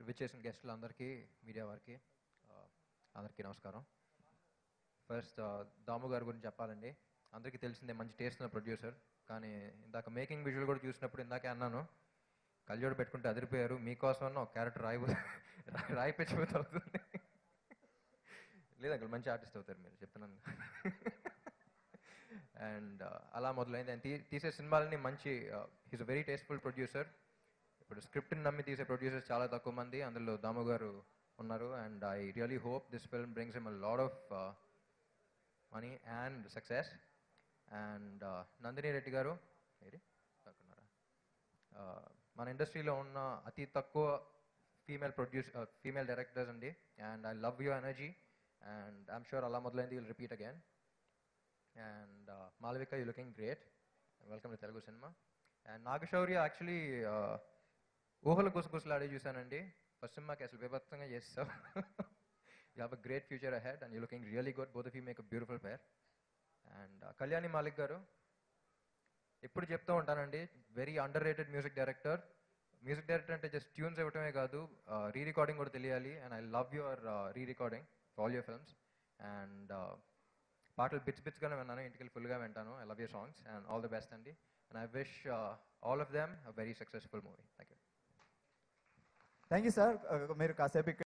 విచ్చేసిన గెస్టులు అందరికీ, మీడియా వారికి అందరికీ నమస్కారం. ఫస్ట్ దాము గారి గురించి చెప్పాలండి. అందరికీ తెలిసిందే, మంచి టేస్ట్ ఉన్న ప్రొడ్యూసర్. కానీ ఇందాక మేకింగ్ విజువల్ కూడా చూసినప్పుడు ఇందాకే అన్నాను, కళ్ళజోడు పెట్టుకుంటే అదిరిపోయారు, మీకోసం ఒక క్యారెక్టర్ రాయిపించబోతు అవుతుంది. లేదు అంకుల్, మంచి ఆర్టిస్ట్ అవుతారు మీరు, చెప్తున్నాను. అండ్ అలా మొదలైంది. ఆయన తీసే సినిమాలని మంచి, he's a very tasteful producer. ఇప్పుడు స్క్రిప్ట్ని నమ్మి తీసే ప్రొడ్యూసర్స్ చాలా తక్కువ మంది, అందులో దాము గారు ఉన్నారు. And I really hope this film brings him a lot of money and success. And Nandini Reddy గారు మన ఇండస్ట్రీలో ఉన్న అతి తక్కువ ఫీమేల్ డైరెక్టర్స్ అండి. And I love your energy. And I'm sure అలా మొదలైంది will repeat again. And Malavika, you looking great. Welcome to Telugu cinema. And Nagashaurya actually Oohalu Gusagusalade చూశానండి. ఫస్ట్ సినిమాకి అసలు విభత్సంగా చేస్తావు. You have a great future ahead and you looking really good. Both of you make a beautiful pair. And Kalyani Malik garu, ఎప్పుడు చెప్తూ ఉంటానండి, very underrated music director. Music director అంటే just tunes ఇవ్వటమే కాదు, రీ రికార్డింగ్ కూడా తెలియాలి. And I love your rerecording for all your films. And పాటలు బిట్స్గానే విన్నాను, ఇంటికి ఫుల్గా వింటాను. I love your songs and all the best అండి. And I wish all of them a very successful movie. Thank you. Thank you sir. మీరు కాసేపు